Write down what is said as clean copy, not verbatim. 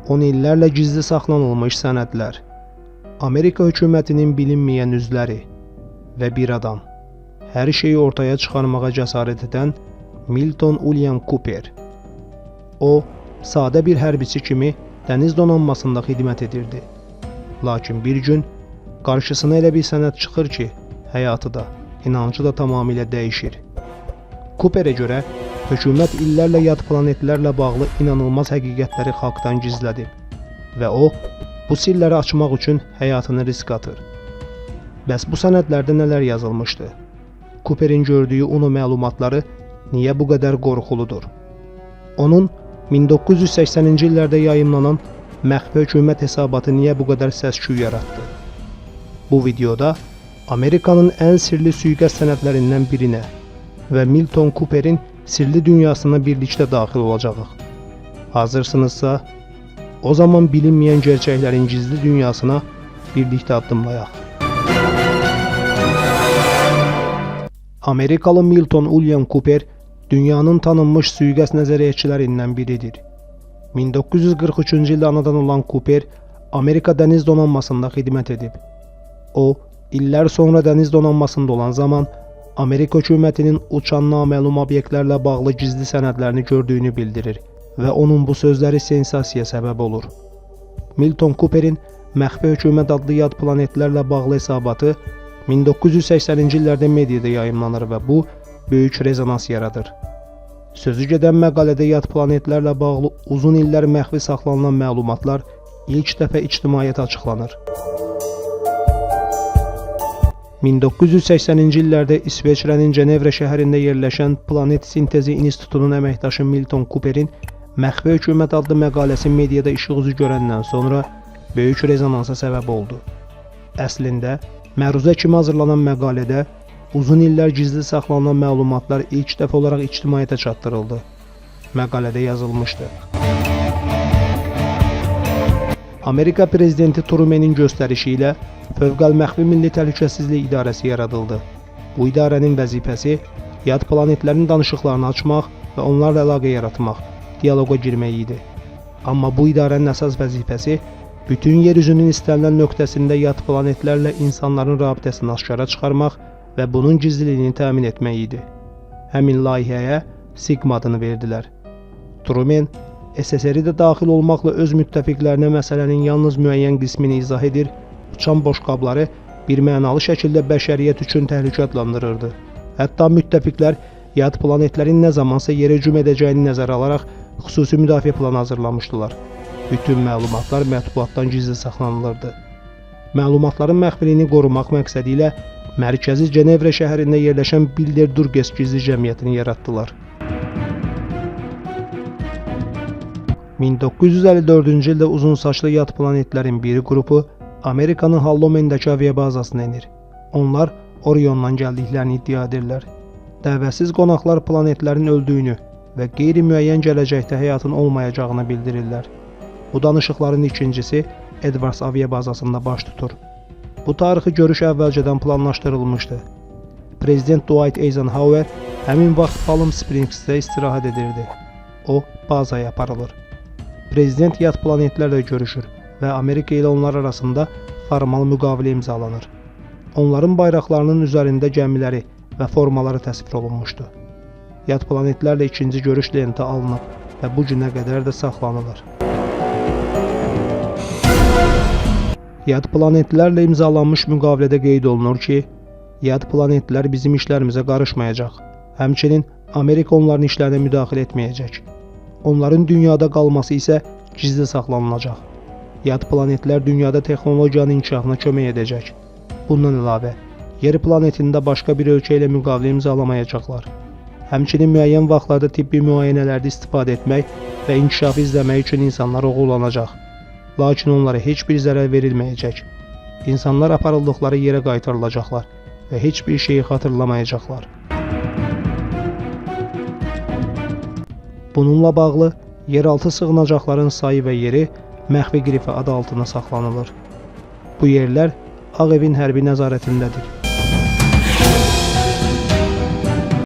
10 illərlə gizli saxlanılmış sənədlər, Amerika hökumətinin bilinməyən üzləri və bir adam. Hər şeyi ortaya çıxarmağa cəsarət edən Milton William Cooper. O, sadə bir hərbiçi kimi dəniz donanmasında xidmət edirdi. Lakin bir gün qarşısına elə bir sənəd çıxır ki, həyatı da, inancı da tamamilə dəyişir. Cooperə görə hökumət illərlə yad planetlərlə bağlı inanılmaz həqiqətləri xalqdan gizlədib və o, bu sirləri açmaq üçün həyatını risk atır. Bəs bu sənədlərdə nələr yazılmışdı? Cooperin gördüyü UNO məlumatları niyə bu qədər qorxuludur? Onun 1980-ci illərdə yayımlanan məxfi hökumət hesabatı niyə bu qədər səs-küy yaratdı? Bu videoda Amerikanın ən sirli sui-qəsd sənədlərindən birinə və Milton Cooperin sirli dünyasına birlikdə daxil olacağıq. Hazırsınızsa, o zaman bilinməyən gerçəklərin gizli dünyasına birlikdə addımlayaq. Amerikalı Milton William Cooper dünyanın tanınmış sui-qəsd nəzəriyyəçilərindən biridir. 1943-cü ildə anadan olan Cooper Amerika dəniz donanmasında xidmət edib. O, illər sonra dəniz donanmasında olan zaman Amerika hökumətinin uçan naməlum obyektlərlə bağlı gizli sənədlərini gördüyünü bildirir və onun bu sözləri sensasiya səbəb olur. Milton Cooperin məxfi hökumət adlı yad planetlərlə bağlı hesabatı 1980-ci illərdə mediada yayımlanır və bu, böyük rezonans yaradır. Sözü gedən məqalədə yad planetlərlə bağlı uzun illər məxfi saxlanılan məlumatlar ilk dəfə ictimaiyyətə açıqlanır. 1980-ci illərdə İsveçrənin Cenevrə şəhərində yerləşən Planet Sintezi İnstitutunun əməkdaşı Milton Cooperin məxfi hökumət adlı məqaləsi mediada işıq üzü görəndən sonra böyük rezonansa səbəb oldu. Əslində, məruzə kimi hazırlanan məqalədə uzun illər gizli saxlanılan məlumatlar ilk dəfə olaraq ictimaiyyətə çatdırıldı. Məqalədə yazılmışdı. Amerika prezidenti Truman'in göstərişi ilə Fövqəl-Məxfi Milli Təhlükəsizlik İdarəsi yaradıldı. Bu idarənin vəzifəsi yad planetlərin danışıqlarını açmaq və onlarla əlaqə yaratmaq, diyaloqa girmək idi. Amma bu idarənin əsas vəzifəsi bütün yer üzünün istənilən nöqtəsində yad planetlərlə insanların rabitəsini aşkara çıxarmaq və bunun gizliliyini təmin etmək idi. Həmin layihəyə Sigma adını verdilər. Truman, SSR-i də daxil olmaqla öz müttəfiqlərinə məsələnin yalnız müəyyən qismini izah edir, uçan boşqabları bir mənalı şəkildə bəşəriyyət üçün təhlükə adlandırırdı. Hətta müttəfiqlər yad planetlərin nə zamansa yerə hücum edəcəyini nəzərə alaraq xüsusi müdafiə planı hazırlamışdılar. Bütün məlumatlar mətbuatdan gizli saxlanılırdı. Məlumatların məxfiliyini qorumaq məqsədi ilə mərkəzi Cenevrə şəhərində yerləşən Bilder-Durges gizli cəmiyyətini yaratdılar. 1954-cü ildə uzun saçlı yad planetlərin bir qrupu Amerikanın Halloween'dəki aviabazasına enir. Onlar Orion'dan gəldiklərini iddia edirlər. Dəvətsiz qonaqlar planetlərin öldüyünü və qeyri-müəyyən gələcəkdə həyatın olmayacağını bildirirlər. Bu danışıqların ikincisi Edwards aviabazasında baş tutur. Bu tarixi görüş əvvəlcədən planlaşdırılmışdı. Prezident Dwight Eisenhower həmin vaxt Palm Springs'də istirahət edirdi. O, bazaya aparılır. Prezident yad planetlərlə görüşür və Amerika ilə onlar arasında formal müqavilə imzalanır. Onların bayraqlarının üzərində gəmiləri və formaları təsvir olunmuşdu. Yad planetlərlə ikinci görüş lenti alınıb və bu günə qədər də saxlanılır. Yad planetlərlə imzalanmış müqavilədə qeyd olunur ki, yad planetlər bizim işlərimizə qarışmayacaq. Həmçinin Amerika onların işlərinə müdaxilə etməyəcək. Onların dünyada qalması isə gizli saxlanılacaq. Yad planetlər dünyada texnologiyanın inkişafına kömək edəcək. Bundan əlavə, yer planetində başqa bir ölkə ilə müqavilə imzalamayacaqlar. Həmçinin müəyyən vaxtlarda tibbi müayinələrdə istifadə etmək və inkişafı izləmək üçün insanlar oğurlanacaq. Lakin onlara heç bir zərər verilməyəcək. İnsanlar aparıldıqları yerə qaytarılacaqlar və heç bir şeyi xatırlamayacaqlar. Bununla bağlı yeraltı sığınacaqların sayı və yeri məxfi qrifi adı altında saxlanılır. Bu yerlər Ağ Evin hərbi nəzarətindədir.